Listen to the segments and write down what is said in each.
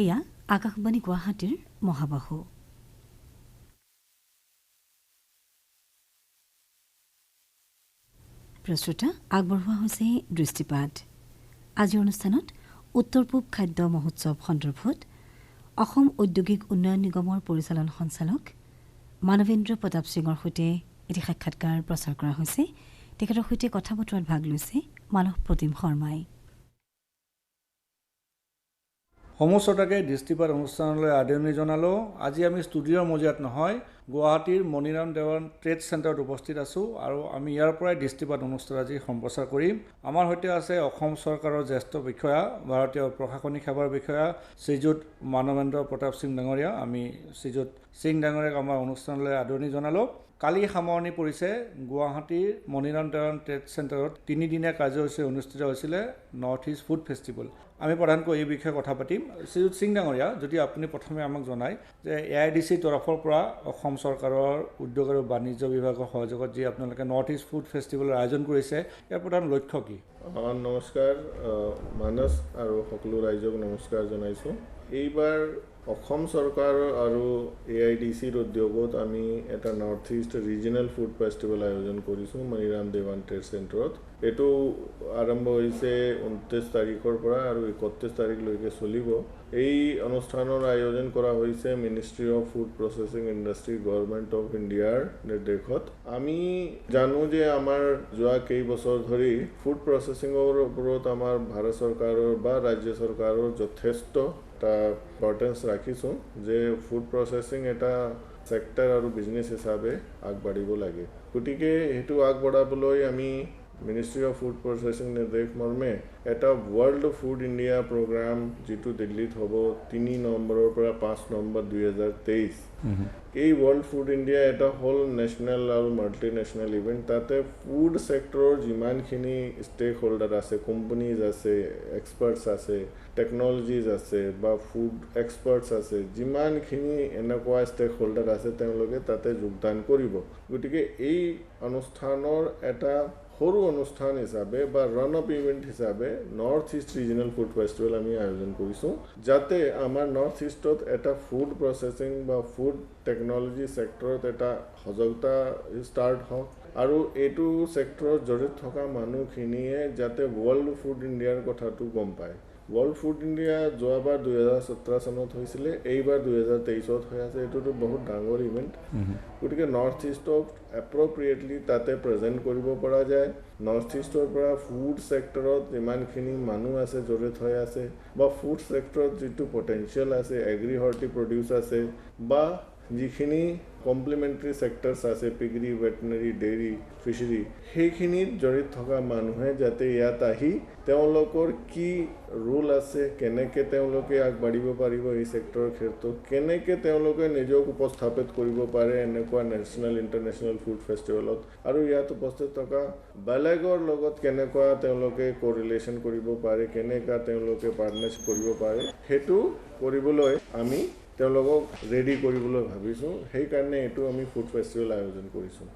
এয়া আকাশবাণী গুৱাহাটীৰ মহাবাহু। প্ৰশ্ৰোতা, আগবঢ়োৱা হৈছে দৃষ্টিপাত। আজিৰ অনুষ্ঠানত উত্তৰ পূব খাদ্য মহোৎসৱ সন্দৰ্ভত অসম ঔদ্যোগিক উন্নয়ন নিগমৰ পৰিচালন সঞ্চালক মানৱেন্দ্ৰ প্ৰতাপ সিঙৰ সৈতে এটি সাক্ষাৎকাৰ প্ৰচাৰ কৰা হৈছে। তেখেতৰ সৈতে কথা বতৰাত ভাগ লৈছে মানৱ প্ৰতিম শৰ্মাই। সমস্তকে দৃষ্টিপাত অনুষ্ঠানলৈ আদৰণি জনালোঁ। আজি আমি ষ্টুডিঅ'ৰ মজিয়াত নহয়, গুৱাহাটীৰ মণিৰাম দেৱান ট্ৰেড চেণ্টাৰত উপস্থিত আছোঁ আৰু আমি ইয়াৰ পৰাই দৃষ্টিপাত অনুষ্ঠান আজি সম্প্ৰচাৰ কৰিম। আমাৰ সৈতে আছে অসম চৰকাৰৰ জ্যেষ্ঠ বিষয়া, ভাৰতীয় প্ৰশাসনিক সেৱাৰ বিষয়া শ্ৰীযুত মানৱেন্দ্ৰ প্ৰতাপ সিং ডাঙৰীয়া। আমি শ্ৰীযুত সিং ডাঙৰীয়াক আমাৰ অনুষ্ঠানলৈ আদৰণি জনালোঁ। কালি সামৰণি পৰিছে গুৱাহাটীৰ মণিৰাম দেৱান ট্ৰেড চেণ্টাৰত 3 দিনীয়া কাৰ্যসূচী অনুষ্ঠিত হৈছিলে নৰ্থ ইষ্ট ফুড ফেষ্টিভেল। আমি প্ৰধানকৈ এই বিষয়ে কথা পাতিম। শ্ৰীযুত সিং ডাঙৰীয়া, যদি আপুনি প্ৰথমে আমাক জনায় যে AIDC তৰফৰ পৰা অসম চৰকাৰৰ উদ্যোগ আৰু বাণিজ্য বিভাগৰ সহযোগত যি আপোনালোকে নৰ্থ ইষ্ট ফুড ফেষ্টিভেলৰ আয়োজন কৰিছে, ইয়াৰ প্ৰধান লক্ষ্য কি? নমস্কাৰ মানস আৰু সকলো ৰাইজক নমস্কাৰ জনাইছোঁ। এইবাৰ অসম চৰকাৰ আৰু AIDCৰ উদ্যোগত আমি এটা north east regional food festival আয়োজন কৰিছোঁ মণিৰাম দেৱান ট্ৰেড চেণ্টাৰত। এইটো আৰম্ভ হৈছে 29 তাৰিখৰ পৰা আৰু 31 তাৰিখলৈকে চলিব। এই অনুষ্ঠানৰ আয়োজন কৰা হৈছে ministry of food processing industry, government of ইণ্ডিয়াৰ নিৰ্দেশত। আমি জানো যে আমাৰ যোৱা কেইবছৰ ধৰি ফুড প্ৰচেছিঙৰ ওপৰত আমাৰ ভাৰত চৰকাৰৰ বা ৰাজ্য চৰকাৰৰ যথেষ্ট এটা ইম্পৰ্টেঞ্চ ৰাখিছোঁ যে ফুড প্ৰচেছিং এটা ছেক্টৰ আৰু বিজনেছ হিচাপে আগবাঢ়িব লাগে। গতিকে সেইটো আগবঢ়াবলৈ আমি মিনিষ্ট্ৰী অফ ফুড প্ৰচেছিং নিৰ্দেশ মৰ্মে এটা ৱৰ্ল্ড ফুড ইণ্ডিয়া প্ৰগ্ৰাম যিটো দিল্লীত হ'ব 3 নৱেম্বৰৰ পৰা 5 নৱেম্বৰ 2023। এই ৱৰ্ল্ড ফুড ইণ্ডিয়া এটা হ'ল নেশ্যনেল আৰু মাল্টি নেশ্যনেল ইভেণ্ট। তাতে ফুড ছেক্টৰৰ যিমানখিনি ষ্টেক হোল্ডাৰ আছে, কোম্পানীজ আছে, এক্সপাৰ্টছ আছে, টেকনলজিজ আছে বা ফুড এক্সপাৰ্টছ আছে, যিমানখিনি এনেকুৱা ষ্টেক হোল্ডাৰ আছে তেওঁলোকে তাতে যোগদান কৰিব। গতিকে এই অনুষ্ঠানৰ এটা সৰু অনুষ্ঠান হিচাপে বা ৰান আপ ইভেণ্ট হিচাপে north east regional food festival আমি আয়োজন কৰিছোঁ, যাতে আমাৰ নৰ্থ ইষ্টত এটা ফুড প্ৰচেছিং বা ফুড টেকনলজি ছেক্টৰত এটা সজাগতা ষ্টাৰ্ট হওক আৰু এইটো ছেক্টৰত জড়িত থকা মানুহখিনিয়ে যাতে ৱৰ্ল্ড ফুড ইণ্ডিয়াৰ কথাটো গম পায়। ৱৰ্ল্ড ফুড ইণ্ডিয়া যোৱাবাৰ 2017 চনত হৈছিলে, এইবাৰ 2023ত হৈ আছে। এইটোতো বহুত ডাঙৰ ইভেণ্ট। গতিকে নৰ্থ ইষ্টক এপ্ৰপ্ৰিয়েটলি তাতে প্ৰেজেণ্ট কৰিব পৰা যায়। নৰ্থ ইষ্টৰ পৰা ফুড ছেক্টৰত যিমানখিনি মানুহ আছে জড়িত হৈ আছে বা ফুড ছেক্টৰত যিটো পটেঞ্চিয়েল আছে, এগ্ৰি হৰ্টি প্ৰডিউচ আছে বা যিখিনি কমপ্লিমেণ্টাৰী ছেক্টৰছ আছে, পিগৰী, ভেটেনেৰী, ডেইৰী, ফিচাৰী, সেইখিনিত জড়িত থকা মানুহে যাতে ইয়াত আহি তেওঁলোকৰ কি ৰোল আছে, কেনেকৈ তেওঁলোকে আগবাঢ়িব পাৰিব এই ছেক্টৰৰ ক্ষেত্ৰত, কেনেকৈ তেওঁলোকে নিজক উপস্থাপিত কৰিব পাৰে এনেকুৱা নেশ্যনেল ইণ্টাৰনেশ্যনেল ফুড ফেষ্টিভেলত, আৰু ইয়াত উপস্থিত থকা বেলেগৰ লগত কেনেকুৱা তেওঁলোকে কোৰিলেশ্যন কৰিব পাৰে, কেনেকুৱা তেওঁলোকে পাৰ্টনাৰশ্বিপ কৰিব পাৰে, সেইটো কৰিবলৈ আমি তেওঁলোকক ৰেডি কৰিবলৈ ভাবিছোঁ। সেইকাৰণে এইটো আমি ফুড ফেষ্টিভেল আয়োজন কৰিছোঁ।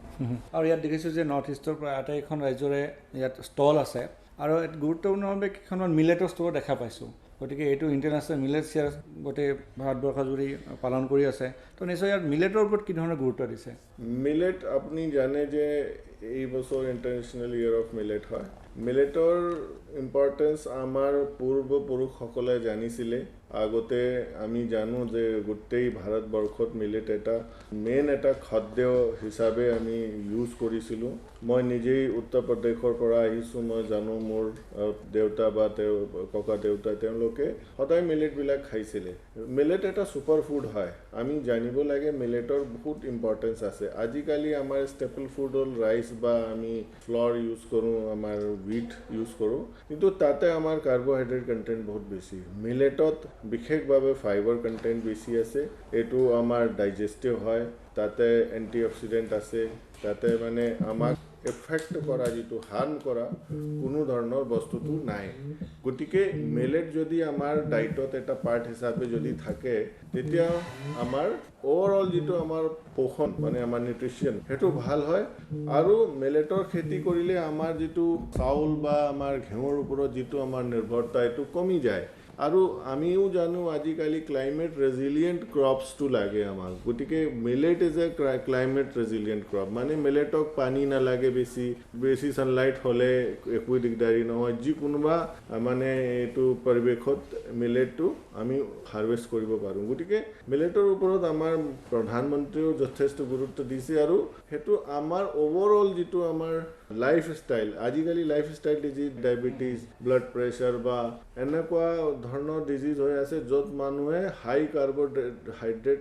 আৰু ইয়াত দেখিছোঁ যে নৰ্থ ইষ্টৰ পৰা আটাইকেইখন ৰাজ্যৰে ইয়াত ষ্টল আছে আৰু গুৰুত্বপূৰ্ণভাৱে কেইখনমান মিলেটৰ ষ্টল দেখা পাইছোঁ। গতিকে এইটো ইণ্টাৰনেশ্যনেল মিলেটছ ইয়াৰ গোটেই ভাৰতবৰ্ষ জুৰি পালন কৰি আছে। তো নিশ্চয় ইয়াত মিলেটৰ ওপৰত কি ধৰণৰ গুৰুত্ব দিছে? মিলেট আপুনি জানে যে এই বছৰ ইণ্টাৰনেশ্যনেল ইয়েৰ অফ মিলেট হয়। মিলেটৰ ইম্পৰ্টেঞ্চ আমাৰ পূৰ্বপুৰুষসকলে জানিছিলে। আগতে আমি জানো যে গোটেই ভাৰতবৰ্ষত মিলেট এটা মেইন এটা খাদ্য হিচাপে আমি ইউজ কৰিছিলোঁ। মই নিজেই উত্তৰ প্ৰদেশৰ পৰা আহিছোঁ। মই জানো মোৰ দেউতা বা ককা দেউতা তেওঁলোকে সদায় মিলেটবিলাক খাইছিলে। মিলেট এটা ছুপাৰ ফুড হয়। আমি জানিব লাগে মিলেটৰ বহুত ইম্পৰ্টেঞ্চ আছে। আজিকালি আমাৰ ষ্টেপল ফুড হ'ল ৰাইচ বা আমি ফ্ল'ৰ ইউজ কৰোঁ, আমাৰ হুইট ইউজ কৰোঁ, কিন্তু তাতে আমাৰ কাৰ্বহাইড্ৰেট কণ্টেণ্ট বহুত বেছি। মিলেটত বিশেষভাৱে ফাইবাৰ কণ্টেণ্ট বেছি আছে। এইটো আমাৰ ডাইজেষ্টিভ হয়, তাতে এণ্টি অক্সিডেণ্ট আছে, তাতে মানে আমাক এফেক্ট কৰা যিটো হাৰ্ম কৰা কোনো ধৰণৰ বস্তুটো নাই। গতিকে মিলেট যদি আমাৰ ডাইটত এটা পাৰ্ট হিচাপে যদি থাকে, তেতিয়া আমাৰ ওভাৰঅল যিটো আমাৰ পোষণ মানে আমাৰ নিউট্ৰিশ্যন সেইটো ভাল হয়। আৰু মিলেটৰ খেতি কৰিলে আমাৰ যিটো চাউল বা আমাৰ ঘেঁহুৰ ওপৰত যিটো আমাৰ নিৰ্ভৰতা এইটো কমি যায়। আৰু আমিও জানো আজিকালি ক্লাইমেট ৰেজিলিয়েণ্ট ক্ৰপছটো লাগে আমাক, গতিকে millet is a climate resilient crop, মানে মিলেটক পানী নালাগে, বেছি ছানলাইট হ'লে একো দিগদাৰী নহয়, যিকোনোবা মানে এইটো পৰিৱেশত মিলেটটো আমি হাৰ্ভেষ্ট কৰিব পাৰোঁ। গতিকে মিলেটৰ ওপৰত আমাৰ প্ৰধানমন্ত্ৰীয়েও যথেষ্ট গুৰুত্ব দিছে, আৰু সেইটো আমাৰ অভাৰঅল যিটো আমাৰ লাইফষ্টাইল, আজিকালি lifestyle disease, diabetes, blood pressure বা এনেকুৱা ধৰণৰ ডিজিজ হৈ আছে য'ত মানুহে হাই কাৰ্বহাইড্ৰেট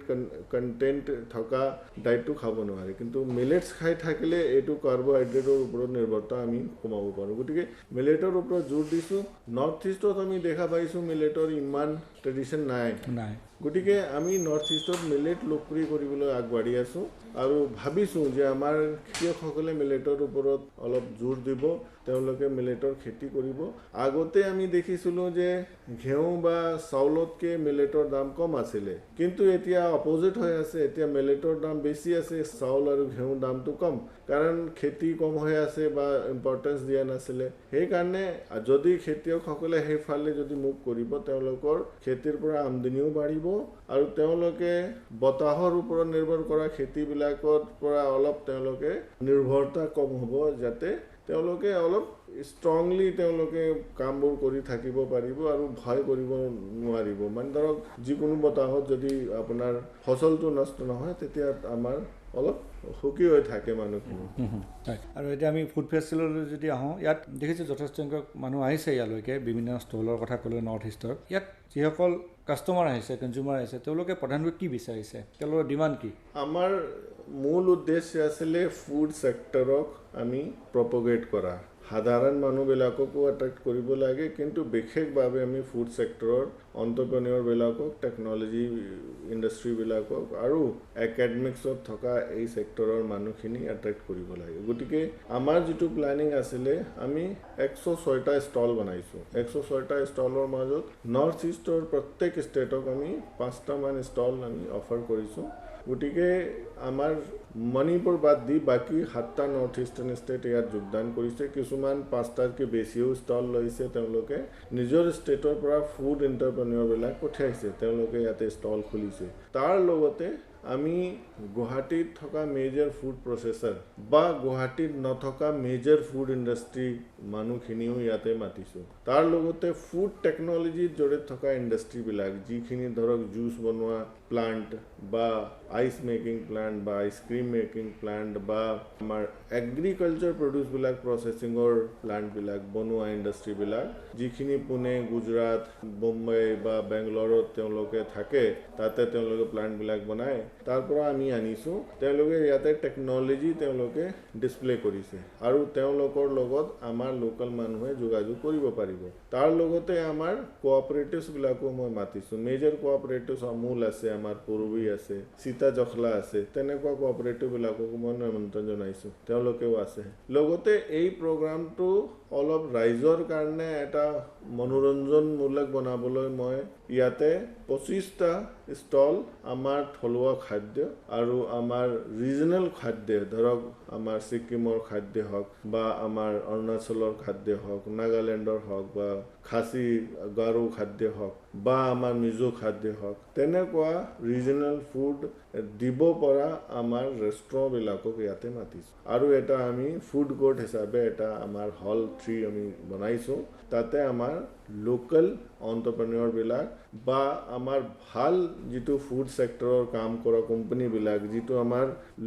কণ্টেণ্ট থকা ডায়েটটো খাব নোৱাৰে, কিন্তু মিলেটছ খাই থাকিলে এইটো কাৰ্বহাইড্ৰেটৰ ওপৰত নিৰ্ভৰতা আমি কমাব পাৰোঁ। গতিকে মিলেটৰ ওপৰত জোৰ দিছোঁ। নৰ্থ ইষ্টত আমি দেখা পাইছোঁ মিলেটৰ ইমান ট্ৰেডিশ্যন নাই। গতিকে আমি নৰ্থ ইষ্টত মিলেট লোকপ্ৰিয় কৰিবলৈ আগবাঢ়ি আছোঁ আৰু ভাবিছোঁ যে আমাৰ কৃষকসকলে মিলেটৰ ওপৰত অলপ জোৰ দিব, তেওঁলোকে মিলেটৰ খেতি কৰিব। আগতে আমি দেখিছিলোঁ যে ঘেঁহু বা চাউলতকৈ মিলেটৰ দাম কম আছিলে, কিন্তু এতিয়া অপজিট হৈ আছে, এতিয়া মিলেটৰ দাম বেছি আছে, চাউল আৰু ঘেঁহুৰ দামটো কম, কাৰণ খেতি কম হৈ আছে বা ইম্পৰ্টেঞ্চ দিয়া নাছিলে। সেইকাৰণে যদি খেতিয়কসকলে সেইফালে যদি মুখ কৰিব, তেওঁলোকৰ খেতিৰ পৰা আমদানিও বাঢ়িব আৰু তেওঁলোকে বতাহৰ ওপৰত নিৰ্ভৰ কৰা খেতিবিলাকৰ পৰা অলপ তেওঁলোকে নিৰ্ভৰতা কম হ'ব, যাতে তেওঁলোকে অলপ ষ্ট্ৰংলি তেওঁলোকে কামবোৰ কৰি থাকিব পাৰিব আৰু ভয় কৰিব নোৱাৰিব। মানে ধৰক যিকোনো বতাহত যদি আপোনাৰ ফচলটো নষ্ট নহয়, তেতিয়া আমাৰ অলপ সুখী হৈ থাকে মানুহখিনি। আৰু এতিয়া আমি ফুড ফেষ্টিভেললৈ যদি আহোঁ, ইয়াত দেখিছোঁ যথেষ্ট সংখ্যক মানুহ আহিছে ইয়ালৈকে, বিভিন্ন ষ্টলৰ কথা ক'লে নৰ্থ ইষ্টৰ। ইয়াত যিসকল কাষ্টমাৰ আহিছে, কনজিউমাৰ আহিছে, তেওঁলোকে প্ৰধানকৈ কি বিচাৰিছে, তেওঁলোকৰ ডিমাণ্ড কি? আমাৰ মূল উদ্দেশ্য আছিলে ফুড ছেক্টৰক আমি প্ৰপগেট কৰা, সাধাৰণ মানুহবিলাককো এট্ৰেক্ট কৰিব লাগে, কিন্তু বিশেষভাৱে আমি ফুড ছেক্টৰৰ এণ্টাৰপ্ৰেনিয়ৰবিলাকক, টেকন'লজি ইণ্ডাষ্ট্ৰীবিলাকক আৰু একাডেমিক্সত থকা এই ছেক্টৰৰ মানুহখিনি এট্ৰেক্ট কৰিব লাগে। গতিকে আমাৰ যিটো প্লেনিং আছিলে, আমি 106টা ষ্টল বনাইছোঁ। 106টা ষ্টলৰ মাজত নৰ্থ ইষ্টৰ প্ৰত্যেক ষ্টেটক আমি 5টামান ষ্টল আমি অফাৰ কৰিছোঁ। গতিকে আমাৰ মণিপুৰ বাদ দি বাকী 7টা নৰ্থ ইষ্টাৰ্ণ ষ্টেট ইয়াত যোগদান কৰিছে। কিছুমান 5টাতকৈ বেছিও ষ্টল লৈছে, তেওঁলোকে নিজৰ ষ্টেটৰ পৰা ফুড এণ্টাৰপ্ৰেনিয়ৰবিলাক পঠিয়াইছে, তেওঁলোকে ইয়াতে ষ্টল খুলিছে। তাৰ লগতে আমি গুৱাহাটীত থকা মেজৰ ফুড প্ৰচেছৰ বা গুৱাহাটীত নথকা মেজৰ ফুড ইণ্ডাষ্ট্ৰী মানুহখিনিও ইয়াতে মাতিছোঁ। তাৰ লগতে ফুড টেকন'লজিত জড়িত থকা ইণ্ডাষ্ট্ৰীবিলাক, যিখিনি ধৰক জুচ বনোৱা প্লাণ্ট বা আইচ মেকিং প্লাণ্ট বা আইচক্ৰীম মেকিং প্লাণ্ট বা আমাৰ এগ্ৰিকালচাৰ প্ৰডিউচবিলাক প্ৰচেছিঙৰ প্লাণ্টবিলাক বনোৱা ইণ্ডাষ্ট্ৰীবিলাক, যিখিনি পুনে, গুজৰাট, মুম্বাই বা বেংগলোৰত তেওঁলোকে থাকে, তাতে তেওঁলোকে প্লাণ্টবিলাক বনায়, তাৰ পৰা আমি আনিছোঁ। তেওঁলোকে ইয়াতে টেকন'লজি তেওঁলোকে ডিছপ্লে কৰিছে আৰু তেওঁলোকৰ লগত আমাৰ লোকেল মানুহে যোগাযোগ কৰিব পাৰিব। তাৰ লগতে আমাৰ কোঅপাৰেটিভছবিলাকো মই মাতিছোঁ। মেজৰ কোঅপাৰেটিভছ আমুল আছে, আমাৰ পূৰ্বী আছে, সীতা জখলা আছে, তেনেকুৱা কোঅপাৰেটিভবিলাককো মই নিমন্ত্ৰণ জনাইছোঁ, তেওঁলোকেও আছে। লগতে এই প্ৰগ্ৰামটো অলপ ৰাইজৰ কাৰণে এটা মনোৰঞ্জনমূলক বনাবলৈ মই ইয়াতে 25টা ষ্টল আমাৰ থলুৱা খাদ্য আৰু আমাৰ ৰিজনেল খাদ্য, ধৰক আমাৰ ছিকিমৰ খাদ্য হওক বা আমাৰ অৰুণাচলৰ খাদ্য হওক, নাগালেণ্ডৰ হওক বা খাচী গাৰো খাদ্য হওক বা আমাৰ মিজো খাদ্য হওক, তেনেকুৱা ৰিজনেল ফুড দিব পৰা আমাৰ ৰেষ্টুৰেণ্টবিলাকক ইয়াতে মাতিছোঁ। আৰু এটা আমি ফুড কোৰ্ট হিচাপে এটা আমাৰ হল 3 আমি বনাইছোঁ। তাতে আমাৰ লোকেল এণ্টাৰপ্ৰেনিয়ৰবিলাক বা আমাৰ ভাল যিটো ফুড ছেক্টৰৰ কাম কৰা কোম্পানীবিলাক, যিটো আমাৰ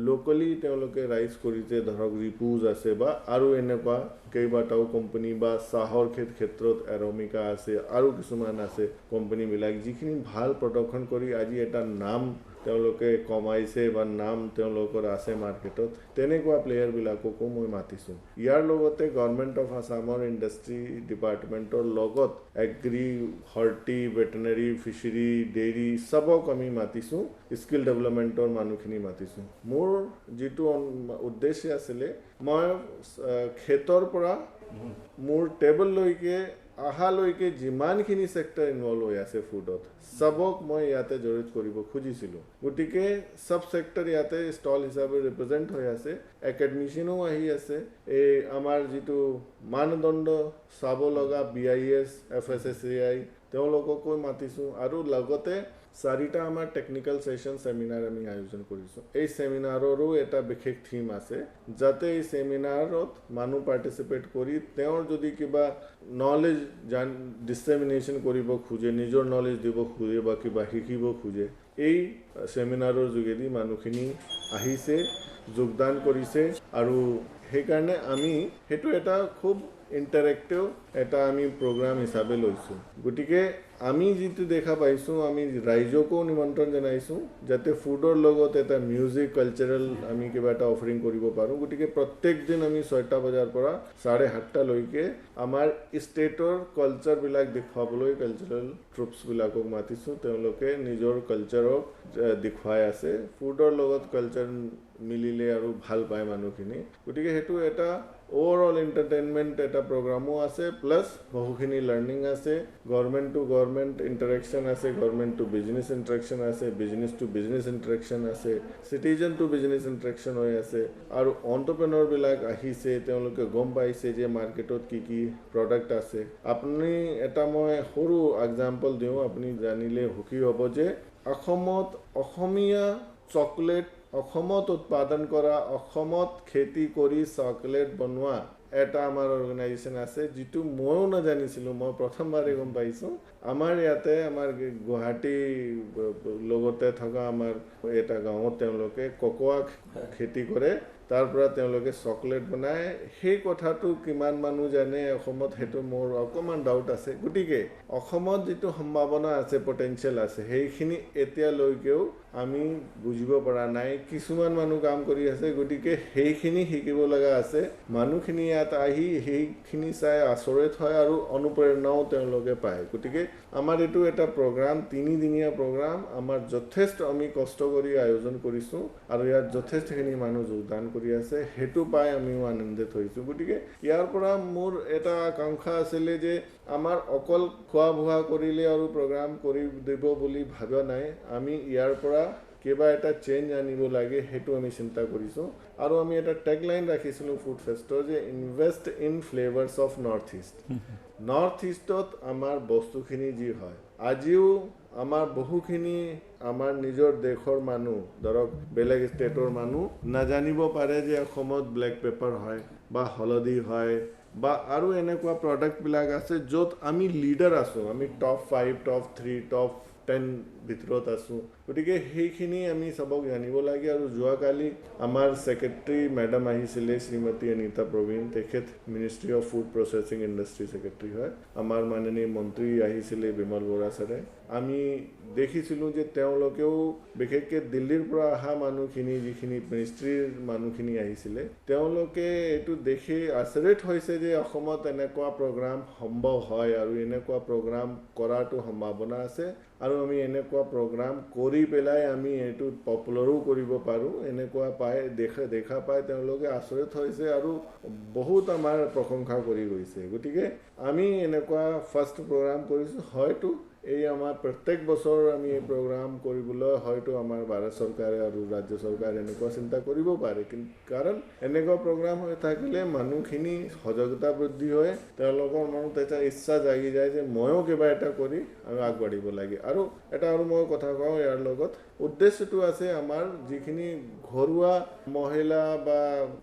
লোকেলি তেওঁলোকে ৰাইজ কৰিছে, ধৰক ৰিপুজ আছে বা আৰু এনেকুৱা কেইবাটাও কোম্পানী বা চাহৰ ক্ষেত্ৰত এৰমিকা আছে আৰু কিছুমান আছে কোম্পানীবিলাক, যিখিনি ভাল প্ৰদৰ্শন কৰি আজি এটা নাম তেওঁলোকে কমাইছে বা নাম তেওঁলোকৰ আছে মাৰ্কেটত, তেনেকুৱা প্লেয়াৰবিলাককো মই মাতিছোঁ। ইয়াৰ লগতে গভৰ্ণমেণ্ট অফ আছামৰ ইণ্ডাষ্ট্ৰী ডিপাৰ্টমেণ্টৰ লগত agri, horti, veterinary, fishery, dairy চবক আমি মাতিছোঁ, স্কিল ডেভেলপমেণ্টৰ মানুহখিনি মাতিছোঁ। মোৰ যিটো উদ্দেশ্য আছিলে, মই খেতৰ পৰা মোৰ টেবললৈকে অহালৈকে যিমানখিনি ছেক্টৰ ইনভলভ হৈ আছে ফুডত, চবক মই ইয়াতে জড়িত কৰিব খুজিছিলোঁ। গতিকে চব ছেক্টৰ ইয়াতে ষ্টল হিচাপে ৰিপ্ৰেজেণ্ট হৈ আছে, একাডেমিচিয়ানো আহি আছে। এই আমাৰ যিটো মানদণ্ড চাব লগা BIS, FSSAI তেওঁলোককো মাতিছোঁ আৰু লগতে 4টা আমাৰ টেকনিকেল সেশন সেমিনাৰ আমি আয়োজন কৰিছোঁ এই সেমিনাৰৰো এটা বিশেষ থিম আছে যাতে এই সেমিনাৰত মানুহ পাৰ্টিসিপেট কৰি তেওঁৰ যদি কিবা নলেজ ডিসেমিনেশন কৰিব খোজে নিজৰ নলেজ দিব খোজে বা কিবা শিকিব খোজে এই সেমিনাৰৰ যোগেদি মানুহখিনি আহিছে যোগদান কৰিছে আৰু সেইকাৰণে আমি হেতু এটা খুব ইন্টাৰেক্টিভ এটা আমি প্ৰগ্ৰাম হিচাপে লৈছোঁ গতিকে আমি যেটো দেখা পাইছোঁ আমি ৰাইজকো নিমন্ত্ৰণ জনাইছোঁ যাতে ফুডৰ লগত এটা মিউজিক কালচাৰেল আমি কিবা এটা অফাৰিং কৰিব পাৰোঁ গতিকে প্ৰত্যেক দিন আমি 6টা বজাৰ পৰা 7:30 লৈকে আমাৰ ষ্টেটৰ কালচাৰ বিলাক দেখুৱাবলৈ কালচাৰেল ট্ৰুপছ বিলাকক মাতিছোঁ তেওঁলোকে নিজৰ কালচাৰক দেখুৱাই আছে ফুডৰ লগত কালচাৰ মিলিলে আৰু ভাল পায় মানুহখিনি গতিকে হেতু এটা ওভাৰঅল এন্টাৰটেইনমেন্ট এটা প্ৰগ্ৰামো আছে প্লাস বহুখিনি লাৰ্নিং আছে গভৰ্নমেন্ট টু গভৰ্নমেন্ট ইন্টাৰেকশন আছে গভৰ্নমেন্ট টু বিজনেস ইন্টাৰেকশন আছে বিজনেস টু বিজনেস ইন্টাৰেকশন আছে সিটিজেন টু বিজনেস ইন্টাৰেকশন হৈ আছে আৰু এন্টাৰপ্ৰেনৰ বিলাক আহিছে তেওঁলোকে গম পাইছে যে মাৰ্কেটত কি কি প্ৰডাক্ট আছে আপুনি এটা মই সৰু এক্সাম্পল দিওঁ আপুনি জানিলে সুখী হ'ব যে অসমত অসমীয়া চকলেট অসমত উৎপাদন কৰা অসমত খেতি কৰি চকলেট বনোৱা এটা আমাৰ অৰ্গানাইজেশ্যন আছে যেটো ময়ো নাজানিছিলোঁ মই প্ৰথমবাৰে গম পাইছোঁ আমাৰ ইয়াতে আমাৰ গুৱাহাটী লগতে থকা আমাৰ এটা গাঁৱত তেওঁলোকে কোকোৱা খেতি কৰে তাৰ পৰা তেওঁলোকে চকলেট বনায় সেই কথাটো কিমান মানুহ জানে অসমত হেতু মোৰ অকমান ডাউট আছে গতিকে অসমত যেটো সম্ভাৱনা আছে পটেনশিয়াল আছে সেইখিনি এতিয়া লৈকেও আমি বুজিব পৰা নাই কিছুমান মানুহ কাম কৰি আছে গতিকে সেইখিনি শিকিব লগা আছে মানুহখিনি ইয়াত আহি সেইখিনি চাই আচৰিত হয় আৰু অনুপ্ৰেৰণাও তেওঁলোকে পায় গতিকে আমাৰ এটো এটা প্ৰগ্ৰাম 3 দিনীয়া প্ৰগ্ৰাম আমাৰ যথেষ্ট আমি কষ্ট কৰি আয়োজন কৰিছোঁ আৰু ইয়াত যথেষ্টখিনি মানুহ যোগদান কৰি আছে হেতু পাই আমি আনন্দিত হৈছোঁ গতিকে ইয়াৰ পৰা মোৰ এটা আকাংক্ষা আছিল যে আমাৰ অকল খোৱা ভোৱা কৰিলে আৰু প্ৰগ্ৰাম কৰি দিব বুলি ভাবা নাই আমি ইয়াৰ পৰা কিবা এটা চেঞ্জ আনিব লাগে হেতু আমি চিন্তা কৰিছোঁ আৰু আমি এটা ট্যাগলাইন ৰাখিছিলোঁ ফুড ফেষ্টৰ যে invest in flavours of north ইষ্টত আমাৰ বস্তুখিনি যি হয় আজিও আমাৰ বহুখিনি আমাৰ নিজৰ দেশৰ মানুহ ধৰক বেলেগ ষ্টেটৰ মানুহ নাজানিব পাৰে যে অসমত ব্লেক পেপাৰ হয় বা হলদি হয় বা আৰু এনেকুৱা প্ৰডাক্ট বিলাক আছে য'ত আমি লিডাৰ আছোঁ আমি টপ 5 টপ 3 টপ 10 ভিতৰত আছোঁ গতিকে সেইখিনি আমি সবক জানিব লাগে আৰু যোৱাকালি আমাৰ সেক্ৰেটাৰী মেডাম আহিছিলে শ্ৰীমতী অনিতা প্ৰবীণ তেখেত ministry of food প্ৰসেছিং industry secretary হয় আমাৰ মাননীয় মন্ত্ৰী আহিছিলে বিমল বৰা ছাৰে আমি দেখিছিলোঁ যে তেওঁলোকেও বিশেষকৈ দিল্লীৰ পৰা অহা মানুহখিনি যিখিনি মিনিষ্ট্ৰীৰ মানুহখিনি আহিছিলে তেওঁলোকে এইটো দেখি আচৰিত হৈছে যে অসমত এনেকুৱা প্ৰগ্ৰাম সম্ভৱ হয় আৰু এনেকুৱা প্ৰগ্ৰাম কৰাটো সম্ভাৱনা আছে আৰু আমি এনেকুৱা প্ৰগ্ৰাম কৰি পেলাই আমি এইটো পপুলাৰো কৰিব পাৰোঁ এনেকুৱা পাই দেখা পাই তেওঁলোকে আচৰিত হৈছে আৰু বহুত আমাৰ প্ৰশংসা কৰি গৈছে গতিকে আমি এনেকুৱা ফাৰ্ষ্ট প্ৰগ্ৰাম কৰিছোঁ হয়তো এই আমাৰ প্ৰত্যেক বছৰ আমি এই প্ৰগ্ৰাম কৰিবলৈ হয়তো আমাৰ ভাৰত চৰকাৰে আৰু ৰাজ্য চৰকাৰে এনেকুৱা চিন্তা কৰিব পাৰে কাৰণ এনেকুৱা প্ৰগ্ৰাম হৈ থাকিলে মানুহখিনি সজাগতা বৃদ্ধি হয় তেওঁলোকৰ মনত এটা ইচ্ছা জাগি যায় যে ময়ো কিবা এটা কৰি আমি আগবাঢ়িব লাগে আৰু এটা আৰু মই কথা কওঁ ইয়াৰ লগত উদ্দেশ্যটো আছে আমাৰ যিখিনি ঘৰুৱা মহিলা বা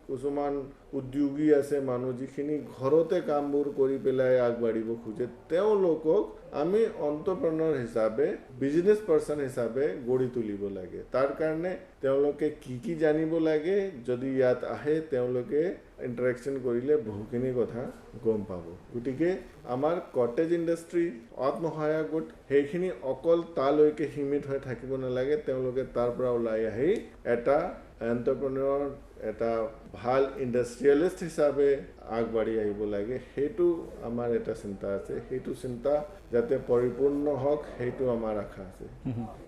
কিছুমান উদ্যোগী আছে মানুহ যিখিনি ঘৰতে কামবোৰ কৰি পেলাই আগবাঢ়িব খোজে তেওঁলোকক আমি এণ্টাৰপ্ৰেনৰ হিচাপে বিজনেছ পাৰ্সন হিচাপে গঢ়ি তুলিব লাগে তাৰ কাৰণে তেওঁলোকে কি জানিব লাগে যদি ইয়াত আহে তেওঁলোকে ইন্টাৰেকশন কৰিলে বহুখিনি কথা গম পাব গতিকে আমাৰ কটেজ ইণ্ডাষ্ট্ৰী আত্মসহায়ক গোট সেইখিনি অকল তালৈকে সীমিত হৈ থাকিব নালাগে তেওঁলোকে তাৰ পৰা ওলাই আহি এটা এণ্টাৰপ্ৰেনৰ এটা ভাল ইণ্ডাষ্ট্ৰিয়েলিষ্ট হিচাপে আগবাঢ়ি আহিব লাগে সেইটো আমাৰ এটা চিন্তা আছে সেইটো চিন্তা যাতে পৰিপূৰ্ণ হওক সেইটো আমাৰ আশা আছে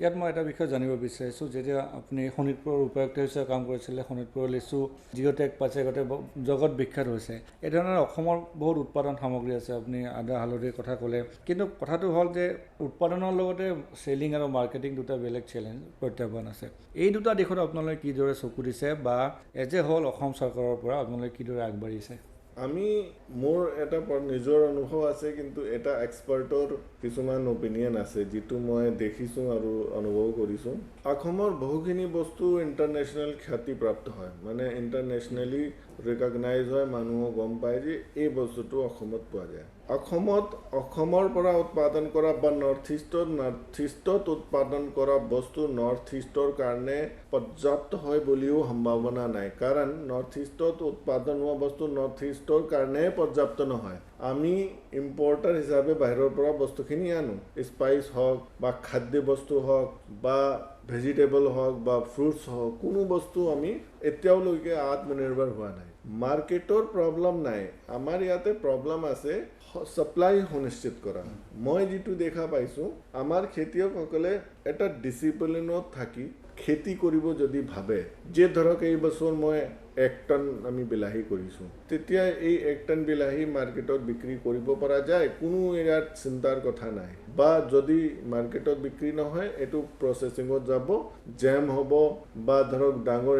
ইয়াত মই এটা বিষয় জানিব বিচাৰিছোঁ যেতিয়া আপুনি শোণিতপুৰৰ উপায়ুক্ত হিচাপে কাম কৰিছিলে শোণিতপুৰৰ লিচু জিঅ'টেক পাছে গোটেই জগত বিখ্যাত হৈছে এই ধৰণৰ অসমৰ বহুত উৎপাদন সামগ্ৰী আছে আপুনি আদা হালধিৰ কথা ক'লে কিন্তু কথাটো হ'ল যে উৎপাদনৰ লগতে চেলিং আৰু মাৰ্কেটিং দুটা বেলেগ চেলেঞ্জ প্ৰত্যাহ্বান আছে এই দুটা দিশত আপোনালোকে কিদৰে চকু দিছে বা এজ এ হ'ল অসম চৰকাৰৰ পৰা আপোনালোকে কিদৰে আগবাঢ়িছে আমি মোৰ এটা নিজৰ অনুভৱ আছে, কিন্তু এটা এক্সপাৰ্টৰ কিছুমান অপিনিয়ন আছে যিটো মই দেখিছোঁ আৰু অনুভৱ কৰিছোঁ। অসমৰ বহুখিনি বস্তু ইণ্টাৰনেশ্যনেল খ্যাতিপ্ৰাপ্ত হয়, মানে ইণ্টাৰনেশ্যনেলি ৰিকগনাইজ হয়, মানুহক গম পায় যে এই বস্তুটো অসমত পোৱা যায়। অসমৰ পৰা উৎপাদন কৰা বা নৰ্থ ইষ্টত উৎপাদন কৰা বস্তু নৰ্থ ইষ্টৰ কাৰণে পৰ্যাপ্ত হয় বুলিও সম্ভাৱনা নাই, কাৰণ নৰ্থ ইষ্টত উৎপাদন হোৱা বস্তু নৰ্থ ইষ্টৰ কাৰণে পৰ্যাপ্ত নহয়। আমি ইম্পৰ্টাৰ হিচাপে বাহিৰৰ পৰা বস্তুখিনি আনো, স্পাইচ হওক বা খাদ্য বস্তু হওক বা ভেজিটেবল হওক বা ফ্ৰুটছ হওক, কোনো বস্তু আমি এতিয়ালৈকে আত্মনিৰ্ভৰ হোৱা নাই। মাৰ্কেটৰ প্ৰব্লেম নাই, আমাৰ ইয়াতে প্ৰব্লেম আছে সাপ্লাই সুনিশ্চিত কৰা। মই যিটো দেখা পাইছোঁ, আমাৰ খেতিয়কসকলে এটা ডিচিপ্লিনত থাকি খেতি কৰিব যদি ভাবে, যে ধৰক এই বছৰ মই 1 টন আমি বিলাহী কৰিছোঁ, তেতিয়া এই 1 টন বিলাহী মাৰ্কেটত বিক্ৰী কৰিব পৰা যায়, কোনো ইয়াত চিন্তাৰ কথা নাই। বা যদি মাৰ্কেটত বিক্ৰী নহয়, এইটো প্ৰচেছিঙত যাব, জেম হ'ব বা ধৰক ডাঙৰ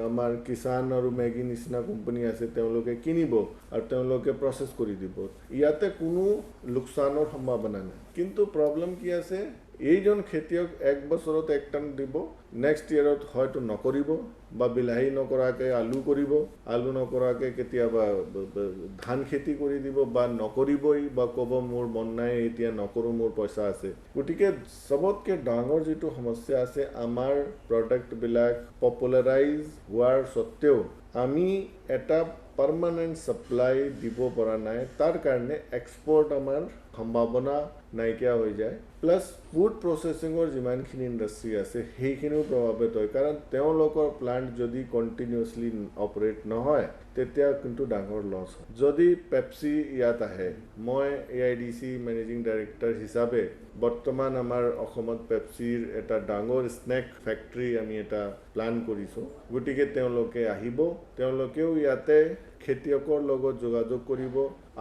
আমাৰ কিষাণ আৰু মেগী নিচিনা কোম্পানী আছে, তেওঁলোকে কিনিব আৰু তেওঁলোকে প্ৰচেছ কৰি দিব। ইয়াতে কোনো লোকচানৰ সম্ভাৱনা নাই। কিন্তু প্ৰব্লেম কি আছে, এইজন খেতিয়ক 1 বছৰত 1 টন দিব, নেক্সট ইয়েৰত হয়তো নকৰিব বা বিলাহী নকৰাকৈ আলু কৰিব, আলু নকৰাকৈ কেতিয়াবা ধান খেতি কৰি দিব বা নকৰিবই বা ক'ব মোৰ মন নাই, এতিয়া নকৰোঁ, মোৰ পইচা আছে। গতিকে চবতকৈ ডাঙৰ যিটো সমস্যা আছে, আমাৰ প্ৰডাক্টবিলাক পপুলাৰাইজ হোৱাৰ স্বত্তেও আমি এটা পাৰ্মানেণ্ট ছাপ্লাই দিব পৰা নাই, তাৰ কাৰণে এক্সপৰ্ট আমাৰ সম্ভাৱনা নাইকিয়া হৈ যায়। প্লাছ ফুড প্ৰচেছিঙৰ যিমানখিনি ইণ্ডাষ্ট্ৰী আছে সেইখিনিও প্ৰভাৱিত হয়, কাৰণ তেওঁলোকৰ প্লাণ্ট যদি কণ্টিনিউৱাছলি অপাৰেট নহয় তেতিয়া কিন্তু ডাঙৰ লছ হয়। যদি পেপচি ইয়াত আহে, মই AIDC মেনেজিং ডাইৰেক্টৰ হিচাপে বৰ্তমান আমাৰ অসমত পেপচিৰ এটা ডাঙৰ স্নেক ফেক্টৰী আমি এটা প্লান কৰিছোঁ। গতিকে তেওঁলোকে আহিব, তেওঁলোকেও ইয়াতে খেতিয়কৰ লগত যোগাযোগ কৰিব,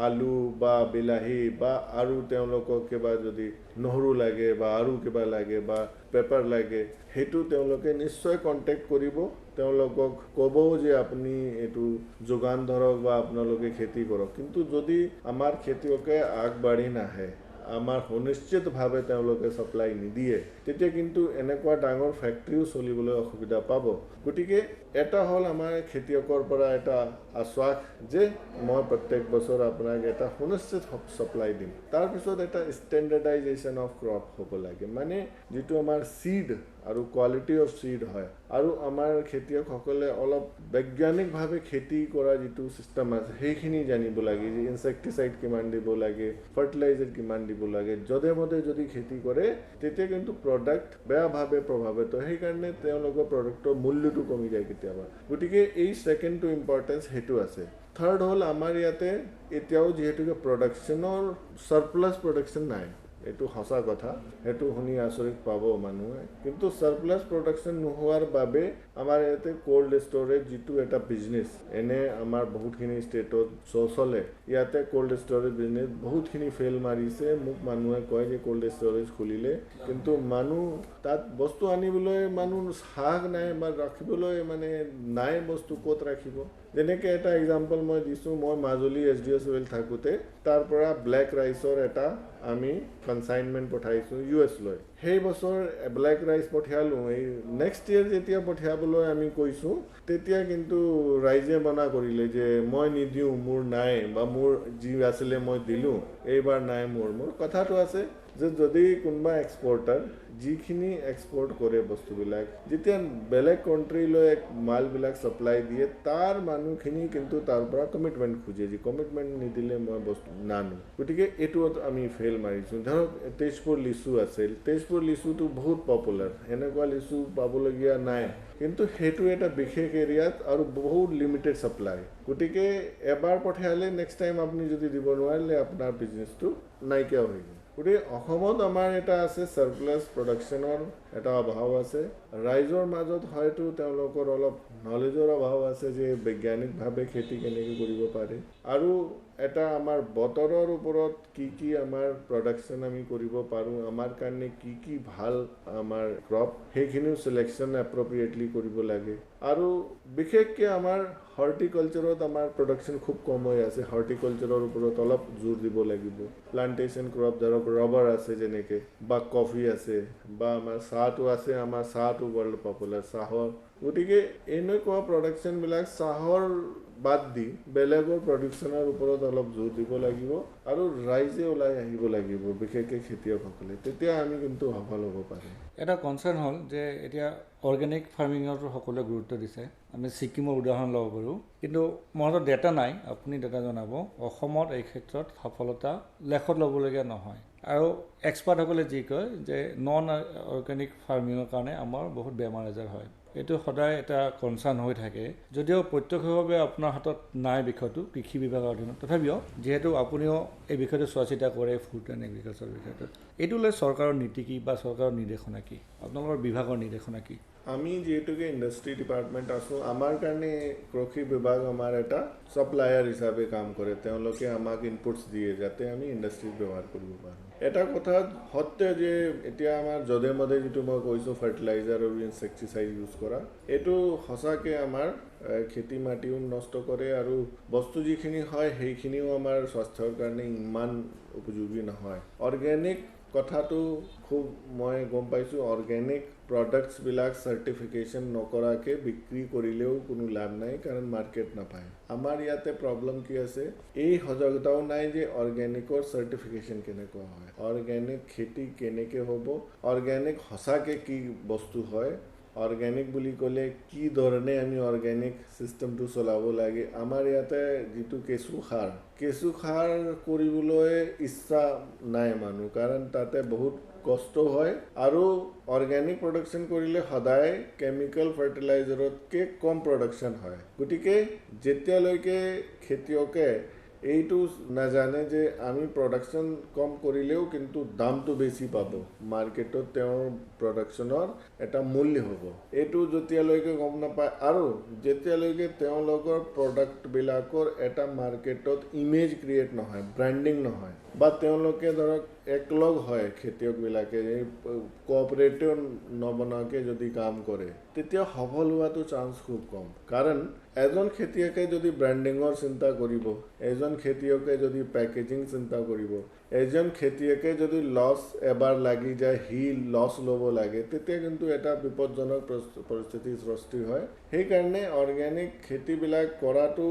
আলু বা বিলাহী বা আৰু তেওঁলোকক কিবা যদি নহৰু লাগে বা আৰু কিবা লাগে বা পেপাৰ লাগে, সেইটো তেওঁলোকে নিশ্চয় কণ্টেক্ট কৰিব, তেওঁলোকক ক'বও যে আপুনি এইটো যোগান ধৰক বা আপোনালোকে খেতি কৰক। কিন্তু যদি আমাৰ খেতিয়কে আগবাঢ়ি নাহে, আমাৰ সুনিশ্চিতভাৱে তেওঁলোকে ছাপ্লাই নিদিয়ে, তেতিয়া কিন্তু এনেকুৱা ডাঙৰ ফেক্টৰীও চলিবলৈ অসুবিধা পাব। গতিকে এটা হ'ল আমাৰ খেতিয়কৰ পৰা এটা আশ্বাস যে মই প্ৰত্যেক বছৰ আপোনাক এটা সুনিশ্চিত ছাপ্লাই দিম। তাৰপিছত এটা ষ্টেণ্ডাৰ্ডাইজেশ্যন অফ ক্ৰপ হ'ব লাগে, মানে যিটো আমাৰ চিড আৰু কোৱালিটি অফ চিড হয়, আৰু আমাৰ খেতিয়কসকলে অলপ বৈজ্ঞানিকভাৱে খেতি কৰা যিটো ছিষ্টেম আছে সেইখিনি জানিব লাগে, যে ইনছেক্টিচাইড কিমান দিব লাগে, ফাৰ্টিলাইজাৰ কিমান দিব লাগে। যধে মধে যদি খেতি কৰে তেতিয়া কিন্তু প্ৰডাক্ট বেয়াভাৱে প্ৰভাৱিত, সেইকাৰণে তেওঁলোকৰ প্ৰডাক্টৰ মূল্যটো কমি যায় কেতিয়াবা। গতিকে এই ছেকেণ্ডটো ইম্পৰ্টেঞ্চ সেইটো আছে। থাৰ্ড হ'ল আমাৰ ইয়াতে এতিয়াও যিহেতুকে প্ৰডাকশ্যনৰ ছাৰপ্লাছ প্ৰডাকশ্যন নাই, এইটো সঁচা কথা, সেইটো শুনি আচৰিত পাব মানুহে। কিন্তু ছাৰপ্লাছ প্ৰডাকশ্যন নোহোৱাৰ বাবে আমাৰ ইয়াতে কোল্ড ষ্ট'ৰেজ যিটো এটা বিজনেছ, এনে আমাৰ বহুতখিনি ষ্টেটত চলে, ইয়াতে কোল্ড ষ্ট'ৰেজ বিজনেছ বহুতখিনি ফেইল মাৰিছে। মোক মানুহে কয় যে কোল্ড ষ্ট'ৰেজ খুলিলে, কিন্তু মানুহ তাত বস্তু আনিবলৈ মানুহ সাহস নাই বা ৰাখিবলৈ মানে নাই, বস্তু ক'ত ৰাখিব। যেনেকৈ এটা এক্সাম্পল মই দিছোঁ, মই মাজুলী SDO থাকোঁতে তাৰ পৰা ব্লেক ৰাইচৰ এটা আমি কনচাইনমেণ্ট পঠাইছোঁ US লৈ। সেই বছৰ ব্লেক ৰাইচ পঠিয়ালোঁ, এই নেক্সট ইয়েৰ যেতিয়া পঠিয়াবলৈ আমি কৈছোঁ তেতিয়া কিন্তু ৰাইজে মনা কৰিলে যে মই নিদিওঁ, মোৰ নাই, বা মোৰ যি আছিলে মই দিলোঁ, এইবাৰ নাই মোৰ কথাটো আছে যে যদি কোনোবা এক্সপৰ্টাৰ যিখিনি এক্সপৰ্ট কৰে বস্তুবিলাক, যেতিয়া বেলেগ কাণ্ট্ৰিলৈ মালবিলাক ছাপ্লাই দিয়ে, তাৰ মানুহখিনি কিন্তু তাৰ পৰা কমিটমেণ্ট খোজে, যে কমিটমেণ্ট নিদিলে মই বস্তু নানো। গতিকে এইটোত আমি ফেইল মাৰিছোঁ। ধৰক তেজপুৰ লিচু আছিল, তেজপুৰ লিচুটো বহুত পপুলাৰ, এনেকুৱা লিচু পাবলগীয়া নাই, কিন্তু সেইটো এটা বিশেষ এৰিয়াত আৰু বহুত লিমিটেড ছাপ্লাই। গতিকে এবাৰ পঠিয়ালে নেক্সট টাইম আপুনি যদি দিব নোৱাৰিলে আপোনাৰ বিজনেছটো নাইকিয়া হৈ গ'ল। গতিকে অসমত আমাৰ এটা আছে ছাৰপ্লাছ প্ৰডাকশ্যনৰ এটা অভাৱ আছে। ৰাইজৰ মাজত হয়তো তেওঁলোকৰ অলপ নলেজৰ অভাৱ আছে যে বৈজ্ঞানিকভাৱে খেতি কেনেকৈ কৰিব পাৰে, আৰু এটা আমাৰ বতৰৰ ওপৰত কি আমাৰ প্ৰডাকশ্যন আমি কৰিব পাৰোঁ, আমাৰ কাৰণে কি ভাল আমাৰ ক্ৰপ, সেইখিনিও চিলেকশ্যন এপ্ৰপ্ৰিয়েটলি কৰিব লাগে। আৰু বিশেষকৈ আমাৰ হৰ্টিকালচাৰত আমাৰ প্ৰডাকশ্যন খুব কম হৈ আছে, হৰ্টিকালচাৰৰ ওপৰত অলপ জোৰ দিব লাগিব। প্লান্টেশ্যন ক্ৰপ ধৰক ৰবাৰ আছে যেনেকৈ, বা কফি আছে, বা আমাৰ চাহটো আছে, আমাৰ চাহটো ৱৰ্ল্ড পপুলাৰ চাহৰ। গতিকে এনেকুৱা প্ৰডাকশ্যনবিলাক চাহৰ বাদ দি বেলেগৰ প্ৰডাকশ্যনৰ ওপৰত অলপ জোৰ দিব লাগিব আৰু ৰাইজে ওলাই আহিব লাগিব, বিশেষকৈ খেতিয়কসকলে, তেতিয়া আমি কিন্তু সফল হ'ব পাৰিম। এটা কনচাৰ্ণ হ'ল যে এতিয়া অৰ্গেনিক ফাৰ্মিঙতো সকলোৱে গুৰুত্ব দিছে। আমি ছিকিমৰ উদাহৰণ ল'ব পাৰোঁ, কিন্তু মোৰ হাতত ডেটা নাই, আপুনি ডেটা জনাব। অসমত এই ক্ষেত্ৰত সফলতা লেখত ল'বলগীয়া নহয়। আৰু এক্সপাৰ্টসকলে যি কয় যে নন অৰ্গেনিক ফাৰ্মিঙৰ কাৰণে আমাৰ বহুত বেমাৰ আজাৰ হয়। এইটো সদায় এটা কনচাৰ্ণ হৈ থাকে, যদিও প্ৰত্যক্ষভাৱে আপোনাৰ হাতত নাই বিষয়টো কৃষি বিভাগৰ অধীনত। তথাপিও যিহেতু আপুনিও এই বিষয়টো চোৱা চিতা কৰে, ফুড এণ্ড এগ্ৰিকালচাৰ বিষয়টো, এইটো লৈ চৰকাৰৰ নীতি কি বা চৰকাৰৰ নিৰ্দেশনা কি, আপোনালোকৰ বিভাগৰ নিৰ্দেশনা কি? আমি যিহেতুকে ইণ্ডাষ্ট্ৰি ডিপাৰ্টমেণ্ট আছোঁ, আমাৰ কাৰণে কৃষি বিভাগ আমাৰ এটা ছাপ্লায়াৰ হিচাপে কাম কৰে। তেওঁলোকে আমাক ইনপুটছ দিয়ে যাতে আমি ইণ্ডাষ্ট্ৰীত ব্যৱহাৰ কৰিব পাৰোঁ। এটা কথা সত্য যে এতিয়া আমাৰ যধে মধে যিটো মই কৈছোঁ ফাৰ্টিলাইজাৰ আৰু ইনছেক্টিচাইড ইউজ কৰা, এইটো সঁচাকৈ আমাৰ খেতি মাটিও নষ্ট কৰে আৰু বস্তু যিখিনি হয় সেইখিনিও আমাৰ স্বাস্থ্যৰ কাৰণে ইমান উপযোগী নহয়। অৰ্গেনিক কথাটো খুব মই গম পাইছোঁ, অৰ্গেনিক প্ৰডাক্টছবিলাক চাৰ্টিফিকেশ্যন নকৰাকৈ বিক্ৰী কৰিলেও কোনো লাভ নাই, কাৰণ মাৰ্কেট নাপায়। আমাৰ ইয়াতে প্ৰব্লেম কি আছে, এই সজাগতাও নাই যে অৰ্গেনিকৰ চাৰ্টিফিকেশ্যন কেনেকুৱা হয়, অৰ্গেনিক খেতি কেনেকৈ হ'ব, অৰ্গেনিক সঁচাকৈ কি বস্তু হয়, অৰ্গেনিক বুলি ক'লে কি ধৰণে আমি অৰ্গেনিক ছিষ্টেমটো চলাব লাগে। আমাৰ ইয়াতে যিটো কেঁচু সাৰ কৰিবলৈ ইচ্ছা নাই মানুহ, কাৰণ তাতে বহুত কষ্ট হয় আৰু অৰ্গেনিক প্ৰডাকশ্যন কৰিলে সদায় কেমিকেল ফাৰ্টিলাইজাৰতকৈ কম প্ৰডাকশ্যন হয়। গতিকে যেতিয়ালৈকে খেতিয়কে এইটো নাজানে যে আমি প্ৰডাকশ্যন কম কৰিলেও কিন্তু দামটো বেছি পাব, মাৰ্কেটত তেওঁৰ প্ৰডাকশ্যনৰ এটা মূল্য হ'ব, এইটো যেতিয়ালৈকে গম নাপায় আৰু যেতিয়ালৈকে তেওঁলোকৰ প্ৰডাক্টবিলাকৰ এটা মাৰ্কেটত ইমেজ ক্ৰিয়েট নহয়, ব্ৰেণ্ডিং নহয়, বা তেওঁলোকে ধৰক একলগ হয় খেতিয়কবিলাকে কোঅপাৰেটিভ নবনাকৈ যদি কাম কৰে, তেতিয়া সফল হোৱাটো চান্স খুব কম। কাৰণ এজন খেতিয়কে যদি ব্ৰেণ্ডিঙৰ চিন্তা কৰিব, এজন খেতিয়কে যদি পেকেজিং চিন্তা কৰিব, এজন খেতিয়কে যদি লছ এবাৰ লাগি যায়, সি লছ ল'ব লাগে, তেতিয়া কিন্তু এটা বিপদজনক পৰিস্থিতিৰ সৃষ্টি হয়। সেইকাৰণে অৰ্গেনিক খেতিবিলাক কৰাটো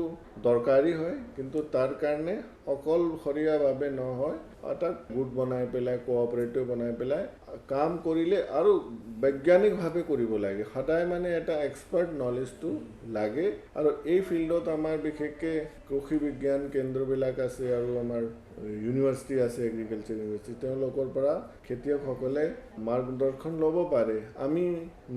দৰকাৰী হয়, কিন্তু তাৰ কাৰণে অকলশৰীয়াভাৱে নহয়, এটা গোট বনাই পেলাই, কোঅপাৰেটিভ বনাই পেলাই কাম কৰিলে আৰু বৈজ্ঞানিকভাৱে কৰিব লাগে। সদায় মানে এটা এক্সপাৰ্ট নলেজটো লাগে আৰু এই ফিল্ডত আমাৰ বিশেষকৈ কৃষি বিজ্ঞান কেন্দ্ৰবিলাক আছে আৰু আমাৰ ইউনিভাৰ্চিটি আছে, এগ্ৰিকালচাৰ ইউনিভাৰ্চিটি, তেওঁলোকৰ পৰা খেতিয়কসকলে মাৰ্গদৰ্শন ল'ব পাৰে। আমি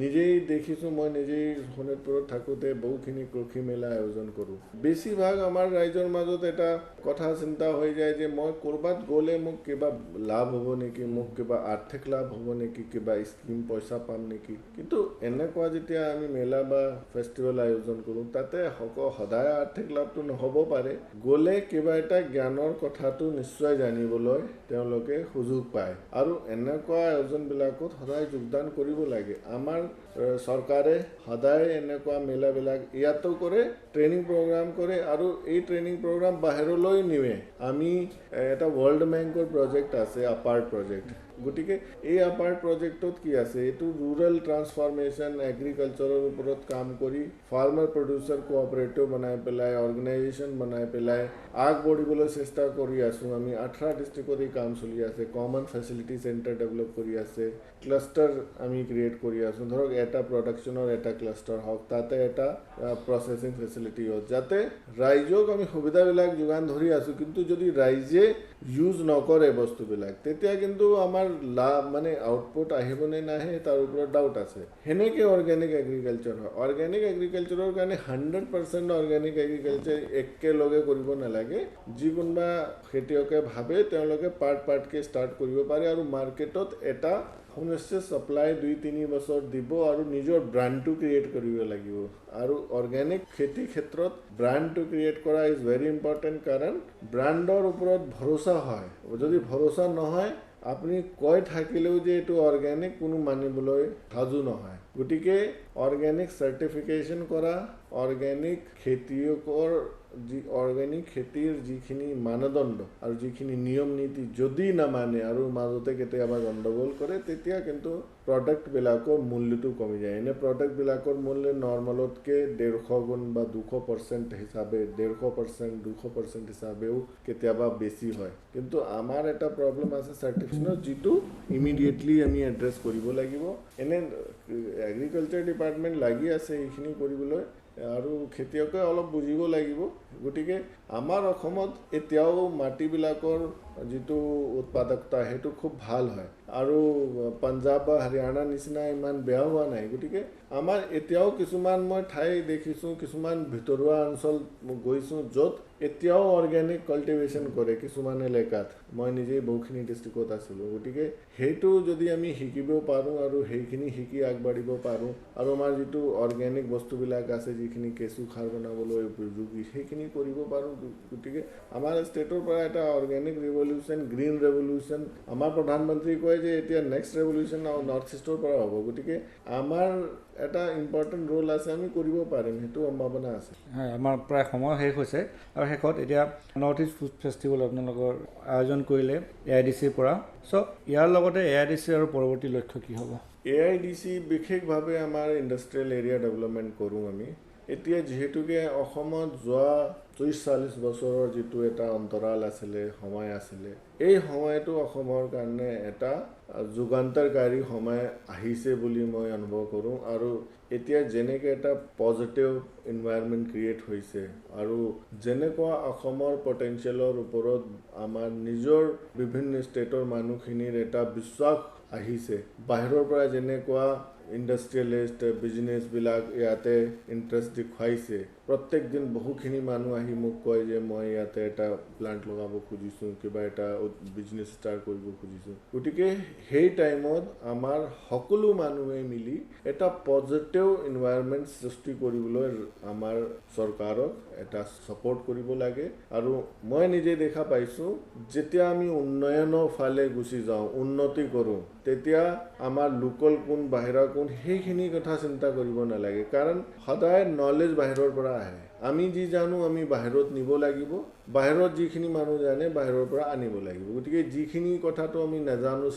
নিজেই দেখিছোঁ, মই নিজেই শোণিতপুৰত থাকোঁতে বহুখিনি কৃষি মেলা আয়োজন কৰোঁ। বেছিভাগ আমাৰ ৰাইজৰ মাজত এটা কথা চিন্তা হৈ যায় যে মই ক'ৰবাত গ'লে মোক কিবা লাভ হ'ব নেকি, মোক কিবা আৰ্থিক লাভ হ'ব নেকি, কিবা স্কিম পইচা পাম নেকি। কিন্তু এনেকুৱা যেতিয়া আমি মেলা বা ফেষ্টিভেল আয়োজন কৰোঁ, তাতে সদায় আৰ্থিক লাভটো নহ'ব পাৰে, গ'লে কিবা এটা জ্ঞানৰ কথাটো নিশ্চয় জানিবলৈ তেওঁলোকে সুযোগ পায় আৰু এনেকুৱা আয়োজনবিলাকত সদায় যোগদান কৰিব লাগে। আমাৰ চৰকাৰে সদায় এনেকুৱা মেলাবিলাক ইয়াতো কৰে, ট্ৰেইনিং প্ৰগ্ৰাম কৰে আৰু এই ট্ৰেইনিং প্ৰগ্ৰাম বাহিৰলৈ নিয়ে। আমি এটা ৱৰ্ল্ড বেংকৰ প্ৰজেক্ট আছে, আপাৰ্ট প্ৰজেক্ট। গতিকে এই আপাৰ্ট প্ৰজেক্টত কি আছে, এইটো ৰুৰেল ট্ৰান্সফৰ্মেশ্যন এগ্ৰিকালচাৰৰ ওপৰত কাম কৰি ফাৰ্মাৰ প্ৰডিউচাৰ কোঅপাৰেটিভ বনাই পেলাই, অৰ্গেনাইজেশ্যন বনাই পেলাই আগবাঢ়িবলৈ চেষ্টা কৰি আছোঁ। আমি 18 ডিষ্ট্ৰিক্টত এই কাম চলি আছে, কমন ফেচিলিটি চেণ্টাৰ ডেভেলপ কৰি আছে, ক্লাষ্টাৰ আমি ক্ৰিয়েট কৰি আছোঁ। ধৰক এটা প্ৰডাকশ্যনৰ এটা ক্লাষ্টাৰ হওক, তাতে এটা প্ৰচেছিং ফেচিলিটি হওক, যাতে ৰাইজক আমি সুবিধাবিলাক যোগান ধৰি আছোঁ। কিন্তু যদি ৰাইজে ইউজ নকৰে বস্তুবিলাক, তেতিয়া কিন্তু আমাৰ মানে আউটপুট আহিবনে নাহে তাৰ ওপৰত ডাউট আছে। সেনেকৈ অৰ্গেনিক এগ্ৰিকালচাৰ হয়। অৰ্গেনিক এগ্ৰিকালচাৰৰ কাৰণে 100% অৰ্গেনিক এগ্ৰিকালচাৰ একেলগে কৰিব নালাগে। যিকোনোবা খেতিয়কে ভাবে তেওঁলোকে পাৰ্টকৈ ষ্টাৰ্ট কৰিব পাৰে আৰু মাৰ্কেটত এটা হোমষ্টে ছাপ্লাই 2-3 বছৰ দিব আৰু নিজৰ ব্ৰাণ্ডটো ক্ৰিয়েট কৰিব লাগিব আৰু অৰ্গেনিক খেতিৰ ক্ষেত্ৰত ব্ৰাণ্ডটো ক্ৰিয়েট কৰা ইজ ভেৰি ইম্পৰ্টেণ্ট কাৰণ ব্ৰাণ্ডৰ ওপৰত ভৰসা হয় যদি ভৰসা নহয় আপুনি কৈ থাকিলেও যে এইটো অৰ্গেনিক কোনো মানিবলৈ সাজু নহয় গতিকে অৰ্গেনিক চাৰ্টিফিকেশ্যন কৰা অৰ্গেনিক খেতিয়কৰ অৰ্গেনিক খেতিৰ যিখিনি মানদণ্ড আৰু যিখিনি নিয়ম নীতি যদি নামানে আৰু মাজতে কেতিয়াবা গণ্ডগোল কৰে তেতিয়া কিন্তু প্ৰডাক্টবিলাকৰ মূল্যটো কমি যায় এনে প্ৰডাক্টবিলাকৰ মূল্য নৰ্মেলতকৈ 150 গুণ বা 200% হিচাপে 150% 200% হিচাপেও কেতিয়াবা বেছি হয় কিন্তু আমাৰ এটা প্ৰব্লেম আছে চাৰ্টিফিকেশ্যনৰ যিটো ইমিডিয়েটলি আমি এড্ৰেছ কৰিব লাগিব এনে এগ্ৰিকালচাৰ ডিপাৰ্টমেণ্ট লাগি আছে এইখিনি কৰিবলৈ আৰু খেতিয়কে অলপ বুজিব লাগিব গতিকে আমাৰ অসমত এতিয়াও মাটিবিলাকৰ যিটো উৎপাদকতা সেইটো খুব ভাল হয় আৰু পাঞ্জাব বা হাৰিয়ানাৰ নিচিনা ইমান বেয়া হোৱা নাই গতিকে আমাৰ এতিয়াও কিছুমান মই ঠাই দেখিছোঁ কিছুমান ভিতৰুৱা অঞ্চল গৈছোঁ য'ত এতিয়াও অৰ্গেনিক কাল্টিভেশ্যন কৰে কিছুমান এলেকাত মই নিজেই বহুখিনি ডিষ্ট্ৰিক্টত আছিলোঁ গতিকে সেইটো যদি আমি শিকিব পাৰোঁ আৰু সেইখিনি শিকি আগবাঢ়িব পাৰোঁ আৰু আমাৰ যিটো অৰ্গেনিক বস্তুবিলাক আছে যিখিনি কেঁচু সাৰ বনাবলৈ উপযোগী সেইখিনি কৰিব পাৰোঁ গতিকে আমাৰ ষ্টেটৰ পৰা এটা অৰ্গেনিক ৰিভলিউশ্যন গ্ৰীণ ৰেভলিউশ্যন আমাৰ প্ৰধানমন্ত্ৰী কয় যে এতিয়া নেক্সট ৰেভলিউশ্যন নৰ্থ ইষ্টৰ পৰা হ'ব গতিকে আমাৰ এটা ইম্পৰ্টেণ্ট ৰোল আছে আমি কৰিব পাৰিম সেইটো সম্ভাৱনা আছে হয় আমাৰ প্ৰায় সময় শেষ হৈছে আৰু শেষত এতিয়া নৰ্থ ইষ্ট ফুড ফেষ্টিভেল আপোনালোকৰ আয়োজন কৰিলে AIDCৰ পৰা চ' ইয়াৰ লগতে AIDC আৰু পৰৱৰ্তী লক্ষ্য কি হ'ব AIDC বিশেষভাৱে আমাৰ ইণ্ডাষ্ট্ৰিয়েল এৰিয়া ডেভেলপমেণ্ট কৰোঁ আমি এতিয়া যিহেতুকে অসমত যোৱা 30-40 বছৰৰ যিটো এটা অন্তৰাল আছিলে সময় আছিলে এই সময়টো অসমৰ কাৰণে এটা যুগান্তৰকাৰী সময় আহিছে বুলি মই অনুভৱ কৰোঁ আৰু এতিয়া যেনেকৈ এটা পজিটিভ এনভাইৰনমেণ্ট ক্ৰিয়েট হৈছে আৰু যেনেকুৱা অসমৰ পটেনচিয়েলৰ ওপৰত আমাৰ নিজৰ বিভিন্ন ষ্টেটৰ মানুহখিনিৰ এটা বিশ্বাস আহিছে বাহিৰৰ পৰা যেনেকুৱা ইণ্ডাষ্ট্ৰিয়েলিষ্ট বিজনেছবিলাক ইয়াতে ইণ্টাৰেষ্ট দেখুৱাইছে প্ৰত্যেক দিন বহুখিনি মানুহ আহি মোক কয় যে মই ইয়াতে এটা প্লাণ্ট লগাব খুজিছোঁ কিবা এটা বিজনেছ ষ্টাৰ্ট কৰিব খুজিছোঁ গতিকে সেই টাইমত আমাৰ সকলো মানুহে মিলি এটা পজিটিভ এনভাইৰনমেণ্ট সৃষ্টি কৰিবলৈ আমাৰ চৰকাৰক এটা ছাপোৰ্ট কৰিব লাগে আৰু মই নিজে দেখা পাইছোঁ যেতিয়া আমি উন্নয়নৰ ফালে গুচি যাওঁ উন্নতি কৰোঁ তেতিয়া আমাৰ লোকেল কোন বাহিৰা কোন সেইখিনি কথা চিন্তা কৰিব নালাগে কাৰণ সদায় নলেজ বাহিৰৰ পৰা আহে আমি যি জানো আমি বাহিৰত নিব লাগিব বাহিৰত যিখিনি মানুহ জানে বাহিৰৰ পৰা আনিব লাগিব গতিকে যিখিনি কথাটো আমি নাজানো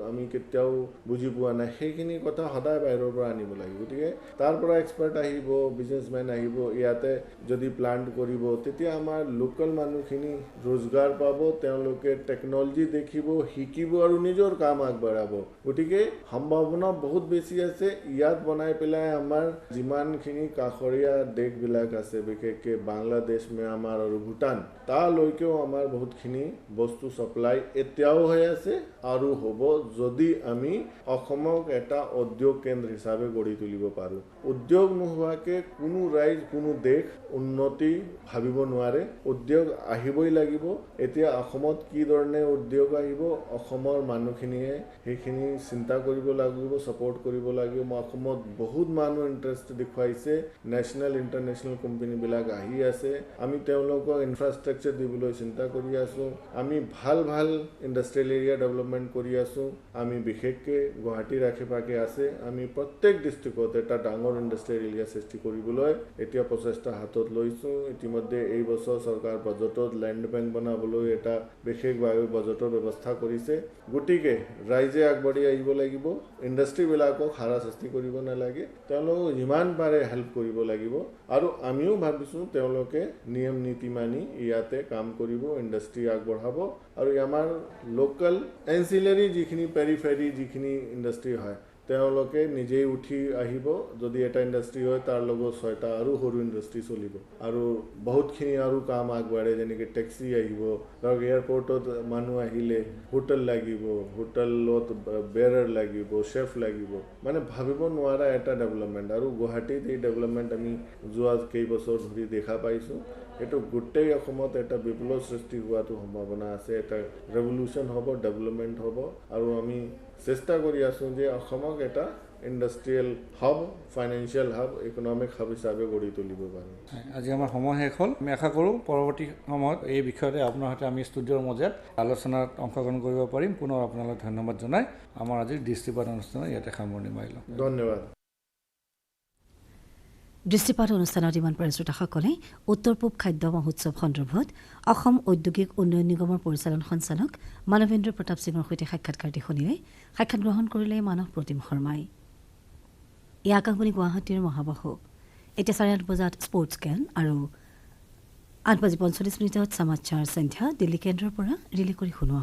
আমি কেতিয়াও বুজি পোৱা নাই সেইখিনি কথা সদায় বাহিৰৰ পৰা আনিব লাগিব গতিকে তাৰ পৰা এক্সপাৰ্ট আহিব বিজনেছমেন আহিব ইয়াতে যদি প্লান্ট কৰিব তেতিয়া আমাৰ লোকেল মানুহখিনি ৰোজগাৰ পাব তেওঁলোকে টেকনলজি দেখিব শিকিব আৰু নিজৰ কাম আগবঢ়াব গতিকে সম্ভাৱনা বহুত বেছি আছে ইয়াত বনাই পেলাই আমাৰ যিমানখিনি কাষৰীয়া দেশবিলাক আছে বিশেষকৈ বাংলাদেশ ম্যানমাৰ আৰু ভূটান তালৈকেও আমাৰ বহুতখিনি বস্তু সাপ্লাই এতিয়াও হৈ আছে আৰু হ'ব যদি আমি অসমক এটা উদ্যোগ কেন্দ্ৰ হিচাপে গঢ়ি তুলিব পাৰোঁ উদ্যোগ নোহোৱাকৈ কোনো ৰাজ্য কোনো দেশ উন্নতি ভাবিব নোৱাৰে উদ্যোগ আহিবই লাগিব এতিয়া অসমত কি ধৰণে উদ্যোগ আহিব অসমৰ মানুহখিনিয়ে সেইখিনি চিন্তা কৰিব লাগিব সাপোৰ্ট কৰিব লাগিব অসমত বহুত মানুহ ইণ্টাৰেষ্ট দেখুৱাইছে নেশ্যনেল ইণ্টাৰনেশ্যনেল কোম্পানীবিলাক আহি আছে আমি তেওঁলোকক ইনফ্ৰাষ্ট্ৰাকচাৰ দিবলৈ চিন্তা কৰি আছোঁ আমি ভাল ভাল ইণ্ডাষ্ট্ৰিয়েল এৰিয়া ডেভেলপমেণ্ট কৰি আছোঁ আমি বিশেষকৈ গুৱাহাটীৰ আশে পাশে আছে আমি প্ৰত্যেক ডিষ্ট্ৰিক্টত এটা ডাঙৰ ইণ্ডাষ্ট্ৰিয়েল এৰিয়া সৃষ্টি কৰিবলৈ এতিয়া প্ৰচেষ্টা হাতত লৈছোঁ ইতিমধ্যে এই বছৰ চৰকাৰ বাজেটত লেণ্ড বেংক বনাবলৈ এটা বিশেষভাৱে বাজেটৰ ব্যৱস্থা কৰিছে গতিকে ৰাইজে আগবাঢ়ি আহিব লাগিব ইণ্ডাষ্ট্ৰিবিলাকক হাৰাশাস্তি কৰিব নালাগে তেওঁলোকক যিমান পাৰে হেল্প কৰিব লাগিব আৰু আমিও ভাবিছোঁ তেওঁলোকে নিয়ম নীতি মানি ইয়াতে কাম কৰিব ইণ্ডাষ্ট্ৰি আগবঢ়াব আৰু আমাৰ লোকেল এনচিলাৰী যিখিনি পেৰিফেৰি যিখিনি ইণ্ডাষ্ট্ৰি হয় তেওঁলোকে নিজেই উঠি আহিব যদি এটা ইণ্ডাষ্ট্ৰি হয় তাৰ লগত 6টা আৰু সৰু ইণ্ডাষ্ট্ৰি চলিব আৰু বহুতখিনি আৰু কাম আগবাঢ়ে যেনেকৈ টেক্সি আহিব ধৰক এয়াৰপৰ্টত মানুহ আহিলে হোটেল লাগিব হোটেলত বেৰাৰ লাগিব চেফ লাগিব মানে ভাবিব নোৱাৰা এটা ডেভেলপমেণ্ট আৰু গুৱাহাটীত এই ডেভেলপমেণ্ট আমি যোৱা কেইবছৰ ধৰি দেখা পাইছোঁ এইটো গোটেই অসমত এটা বিপ্লৱ সৃষ্টি হোৱাটো সম্ভাৱনা আছে, এটা ৰেভলিউশ্যন হ'ব, ডেভেলপমেণ্ট হ'ব আৰু আমি চেষ্টা কৰি আছোঁ যে অসমক এটা industrial hub, financial hub, economic hub হিচাপে গঢ়ি তুলিব পাৰোঁ। আজি আমাৰ সময় শেষ হ'ল। আমি আশা কৰোঁ পৰৱৰ্তী সময়ত এই বিষয়তে আপোনাৰ সৈতে আমি ষ্টুডিঅ'ৰ মজিয়াত আলোচনাত অংশগ্ৰহণ কৰিব পাৰিম। পুনৰ আপোনালৈ ধন্যবাদ জনাই আমাৰ আজিৰ দৃষ্টিপাত অনুষ্ঠানত ইয়াতে সামৰণি মাৰিলোঁ। ধন্যবাদ। দৃষ্টিপাত অনুষ্ঠানত ইমান পাৰে শ্ৰোতাসকলে উত্তৰ পূব খাদ্য মহোৎসৱ সন্দৰ্ভত অসম ঔদ্যোগিক উন্নয়ন নিগমৰ পৰিচালন সঞ্চালক মানৱেন্দ্ৰ প্ৰতাপ সিঙৰ সৈতে সাক্ষাৎকাৰটি শুনিলে। সাক্ষাৎ গ্ৰহণ কৰিলে মানৱ প্ৰতিম শৰ্মাই। এই আকাশবাণী গুৱাহাটীৰ মহাবাহু। এতিয়া 8:30 বজাত স্পৰ্টছ কেন আৰু 8:45 সমাচাৰ সন্ধ্যা দিল্লী কেন্দ্ৰৰ পৰা ৰিলে কৰি শুনোৱা